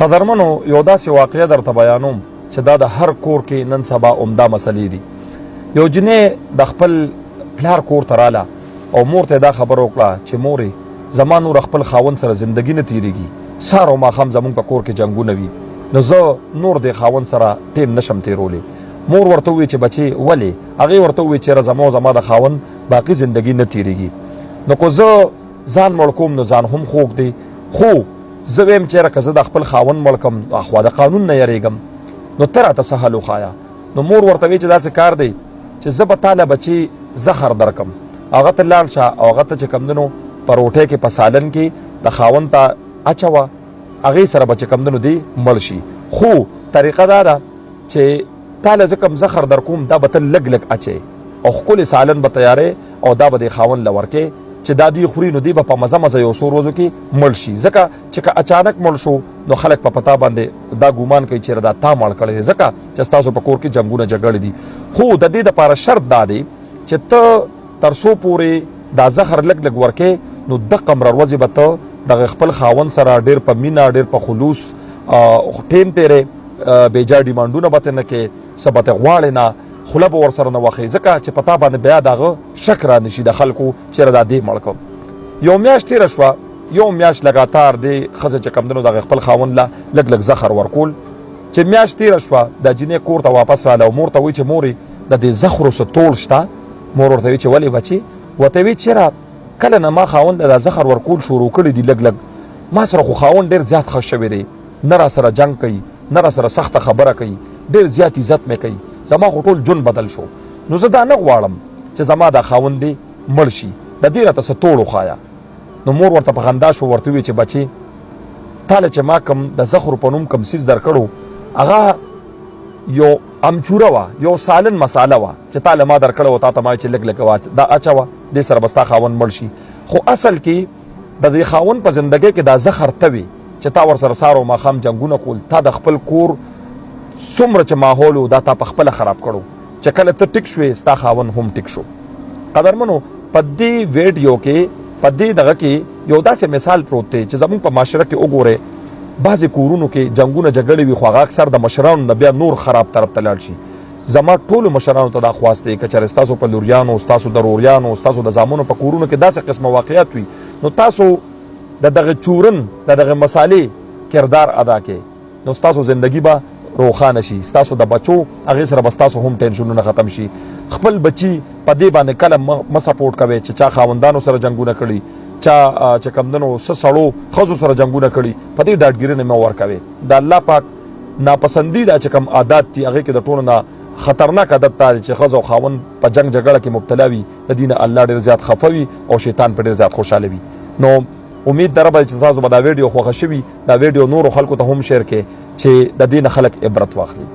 قدرمنو یو داسې واقعه درته بیانوم چې دا د هر کور کې نن سبا عمده مسلې دي. یو جنې د خپل پلار کور ته راله او مور ته دا خبره وکړه چې مورې زما نور خپل خاوند سره زندګي نه تیریږي، سهار او ماښام زمونږ په کور کې جنګونه وي، نو زه نور د خاوند سره ټیم نشم تیرولی. مور ورته وویل چې بچې ولې؟ هغې ورته وویل چې زما د خاوند باقي زندګي نه تیریږي، نو که زه ځان مړ کوم نو ځان هم خوږ دی، خو زه ویم چېرې که زه د خپل خاوند مړ کم اخوا د قانون نه یریږم، نو ته راته څه حل وښایه. نو مور ورته وی چې داسې کار دی چې زه به تاله بچي زخر درکم، هغه ته لاړ شه او هغه ته چې کمدنو په روټۍ کې په سالن کې د خاوند ته اچوه، هغې سره به چې کمدنو دی مړ شي. خو طریقه دا ده چې تاله زه کوم زخر در کوم دا به ته لږ لږ اچې او ښکلې سالن به تیارې او دا به د خاوند له ورکې چې دا دی خوري، نو دی به په مزه مزه یو څو ورځو کې مړ شي، ځکه چې که اچانک مړ شو نو خلک په پتا باندې دا ګومان کوي چې دا تا مړ کړی دی، ځکه چې ستاسو په کور کې جنګونه جګړې دي. خو د دې دپاره شرط دا دی چې ته تر څو پورې دا زخر لږ لږ ورکې نو دغه مره ورځې به ته دغه خپل خاوند سره ډېر په مینه ډېر په خلوص ټیم تیرې، بېجا ډیمانډونه به ته نه کې، څه به ته غواړې نه، خوله به ورسره نه وښیې، ځکه چې په تا باندې بیا د هغه شک را نشي د خلکو چېرې دا دې مړ کړم. یو میاشت تېره شوه، یو میاشت لګاتار دې ښځه چې کمدنو دغه خپل خاوند له لږ لږ زخر ورکول. چې میاشت تېره شوه دا جینۍ کور ته واپس راله او مور ته وایي چې مورې د دې زخرو څه توړ شته؟ مور ورته وایي چې ولې بچې؟ ورته وایي چېرې کله نه ما خاوند دا زخر ورکول شروع کړي دي لږ لږ، ما سره خو خاوند ډېر زیات ښه شوی دی، نه را سره جنګ کوي، نه را سره سخته خبره کوي، ډېر زیات عزت مې کوي، زما خو ټول ژوند بدل شو، نو زه دا نه غواړم چې زما دا خاوند دی مړ شي، د دې راته څه توړ وښایه. نو مور ورته په خندا شو، ورته وویل چې بچې تاله چې ما کوم د زخرو په نوم کوم څیز درکړو هغه یو امچوره وه، یو سالن مساله وه چې تاله ما درکړې وه، تا ته ما چې لږ لږ دا اچوه، دې سره به ستا خاوند مړ شي. خو اصل کې د دې خاوند په زندګۍ کې دا زخر ته وي چې تا ورسره سهار او ماښام جنګونه کول، تا د خپل کور څومره چې ماحول و دا تا په خپله خراب کړو، چې کله ته ټیک شوې ستا خاوند هم ټیک شو. قدرمنو په دې ویډیو کې په دې دغه کې یو داسې مثال پروت دی چې زموږ په معاشره کې وګورئ بعضې کورونو کې جنګونه جګړې وي خو هغه اکثر د مشرانو نه بیا نور خراب طرف ته لاړ شي. زما ټولو مشرانو ته دا خواست دی که چېرې ستاسو په لوریانو، ستاسو د روریانو، ستاسو د زامنو په کورونو کې داسې قسمه واقعیت وي نو تاسو د دغه چورن د دغه مسالې کردار ادا کړئ، نو ستاسو زندگی به روښانه شي، ستاسو د بچو هغې سره به ستاسو هم ټینشنونه ختم شي. خپل بچي په دې باندې کله مه سپورټ کوئ چې چا خاوندانو سره جنګونه کړي، چا چې کمدنو څه سړو ښځو سره جنګونه کړي، په دې ډاډګیرنې مه ورکوئ. د الله پاک ناپسندیده چې کوم عادات دي هغې کې د ټولو نه خطرناک عادت دا دی چې ښځه او خاوند په جنګ جګړه کې مبتلا وي، د دې نه الله ډېر زیات خفه وي او شیطان په ډېر زیات خوشحاله وي. نو امید در به چې تاسو به دا ویډیو خوښه شوي، دا ویډیو نورو خلکو ته هم شیر کړئ چې د دې نه خلک عبرت واخلي.